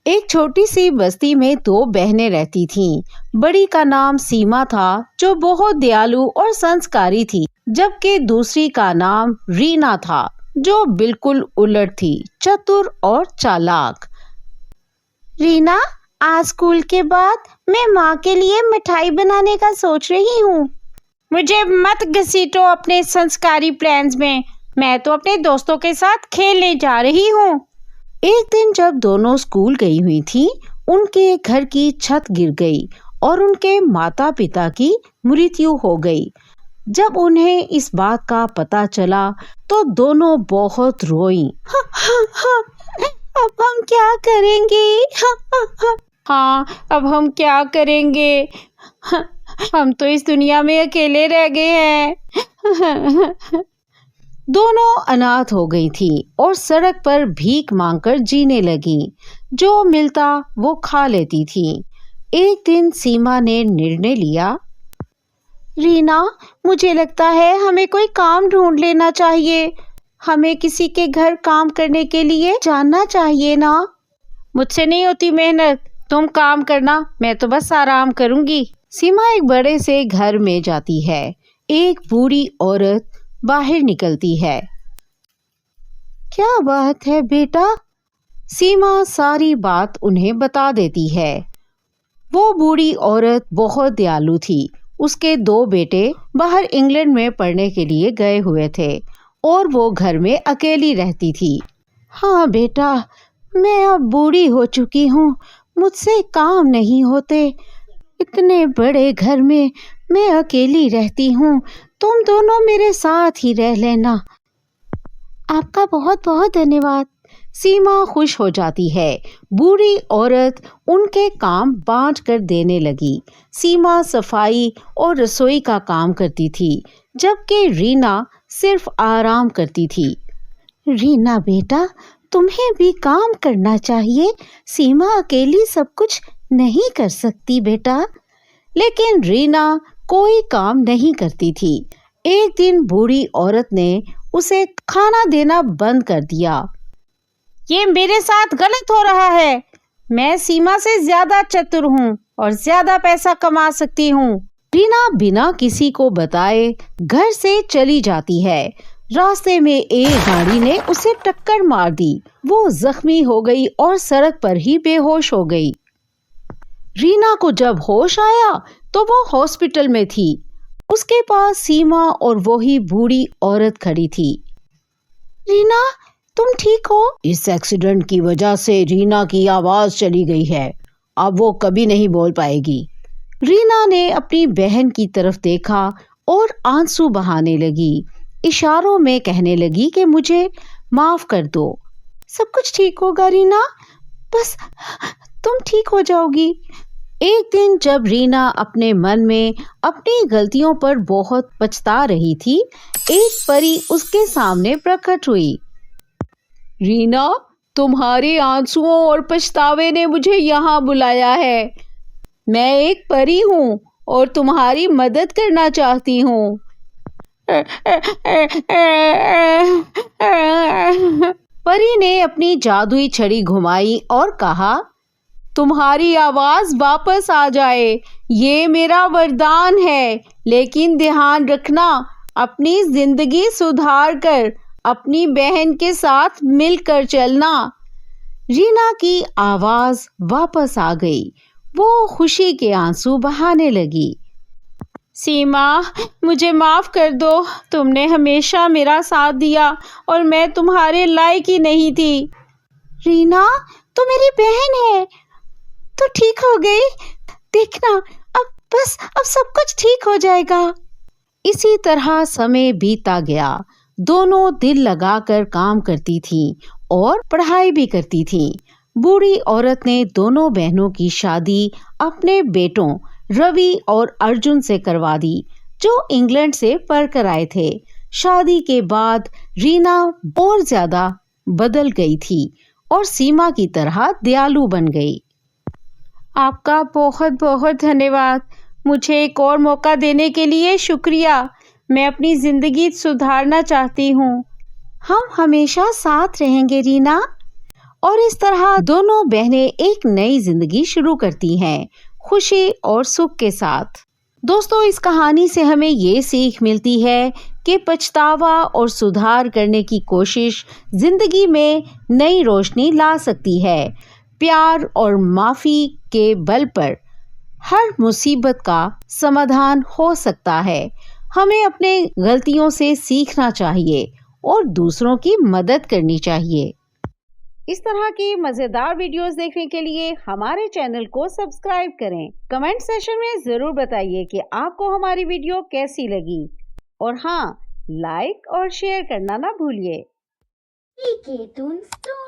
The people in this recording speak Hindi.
एक छोटी सी बस्ती में दो बहनें रहती थीं। बड़ी का नाम सीमा था, जो बहुत दयालु और संस्कारी थी, जबकि दूसरी का नाम रीना था, जो बिल्कुल उलट थी, चतुर और चालाक। रीना, आज स्कूल के बाद मैं माँ के लिए मिठाई बनाने का सोच रही हूँ। मुझे मत घसीटो अपने संस्कारी प्लान्स में। मैं तो अपने दोस्तों के साथ खेलने जा रही हूँ। एक दिन जब दोनों स्कूल गई हुई थीं, उनके घर की छत गिर गई और उनके माता पिता की मृत्यु हो गई। जब उन्हें इस बात का पता चला तो दोनों बहुत रोईं। अब हम क्या करेंगे? हाँ, अब हम क्या करेंगे? हम तो इस दुनिया में अकेले रह गए हैं। दोनों अनाथ हो गई थी और सड़क पर भीख मांगकर जीने लगी। जो मिलता वो खा लेती थी। एक दिन सीमा ने निर्णय लिया, रीना, मुझे लगता है हमें कोई काम ढूंढ लेना चाहिए। हमें किसी के घर काम करने के लिए जाना चाहिए ना। मुझसे नहीं होती मेहनत, तुम काम करना, मैं तो बस आराम करूंगी। सीमा एक बड़े से घर में जाती है। एक बूढ़ी औरत बाहर निकलती है। क्या बात है बेटा? सीमा सारी बात उन्हें बता देती है। वो बूढ़ी औरत बहुत दयालु थी। उसके दो बेटे बाहर इंग्लैंड में पढ़ने के लिए गए हुए थे और वो घर में अकेली रहती थी। हाँ बेटा, मैं अब बूढ़ी हो चुकी हूँ, मुझसे काम नहीं होते। इतने बड़े घर में मैं अकेली रहती हूँ, तुम दोनों मेरे साथ ही रह लेना। आपका बहुत बहुत धन्यवाद। सीमा खुश हो जाती है। बूढ़ी औरत उनके काम बांट कर देने लगी। सीमा सफाई और रसोई का काम करती थी, जबकि रीना सिर्फ आराम करती थी। रीना बेटा, तुम्हें भी काम करना चाहिए। सीमा अकेली सब कुछ नहीं कर सकती बेटा। लेकिन रीना कोई काम नहीं करती थी। एक दिन बूढ़ी औरत ने उसे खाना देना बंद कर दिया। ये मेरे साथ गलत हो रहा है। मैं सीमा से ज्यादा चतुर हूँ और ज्यादा पैसा कमा सकती हूँ। रीना बिना किसी को बताए घर से चली जाती है। रास्ते में एक गाड़ी ने उसे टक्कर मार दी। वो जख्मी हो गई और सड़क पर ही बेहोश हो गई। रीना को जब होश आया तो वो हॉस्पिटल में थी। उसके पास सीमा और वही बूढ़ी औरत खड़ी थी। रीना, तुम ठीक हो? इस एक्सीडेंट की वजह से रीना की आवाज चली गई है। अब वो कभी नहीं बोल पाएगी। रीना ने अपनी बहन की तरफ देखा और आंसू बहाने लगी। इशारों में कहने लगी कि मुझे माफ कर दो। सब कुछ ठीक होगा रीना, बस तुम ठीक हो जाओगी। एक दिन जब रीना अपने मन में अपनी गलतियों पर बहुत पछता रही थी, एक परी उसके सामने प्रकट हुई। रीना, तुम्हारे आंसुओं और पछतावे ने मुझे यहाँ बुलाया है। मैं एक परी हूँ और तुम्हारी मदद करना चाहती हूँ। परी ने अपनी जादुई छड़ी घुमाई और कहा, तुम्हारी आवाज वापस आ जाए, ये मेरा वरदान है। लेकिन ध्यान रखना, अपनी जिंदगी सुधार कर अपनी बहन के साथ मिलकर चलना। रीना की आवाज वापस आ गई। वो खुशी के आंसू बहाने लगी। सीमा, मुझे माफ कर दो। तुमने हमेशा मेरा साथ दिया और मैं तुम्हारे लायक ही नहीं थी। रीना, तो मेरी बहन है, तो ठीक हो गई। देखना, अब सब कुछ ठीक हो जाएगा। इसी तरह समय बीता गया। दोनों दिल लगाकर काम करती थीं और पढ़ाई भी करती थीं। बूढ़ी औरत ने दोनों बहनों की शादी अपने बेटों रवि और अर्जुन से करवा दी, जो इंग्लैंड से पढ़कर आए थे। शादी के बाद रीना और ज्यादा बदल गई थी और सीमा की तरह दयालु बन गई। आपका बहुत बहुत धन्यवाद। मुझे एक और मौका देने के लिए शुक्रिया। मैं अपनी जिंदगी सुधारना चाहती हूँ। हम हमेशा साथ रहेंगे रीना। और इस तरह दोनों बहनें एक नई जिंदगी शुरू करती हैं, खुशी और सुख के साथ। दोस्तों, इस कहानी से हमें ये सीख मिलती है कि पछतावा और सुधार करने की कोशिश जिंदगी में नई रोशनी ला सकती है। प्यार और माफी के बल पर हर मुसीबत का समाधान हो सकता है। हमें अपने गलतियों से सीखना चाहिए और दूसरों की मदद करनी चाहिए। इस तरह की मजेदार वीडियोस देखने के लिए हमारे चैनल को सब्सक्राइब करें। कमेंट सेशन में जरूर बताइए कि आपको हमारी वीडियो कैसी लगी, और हाँ, लाइक और शेयर करना ना भूलिए। Cartoon Story।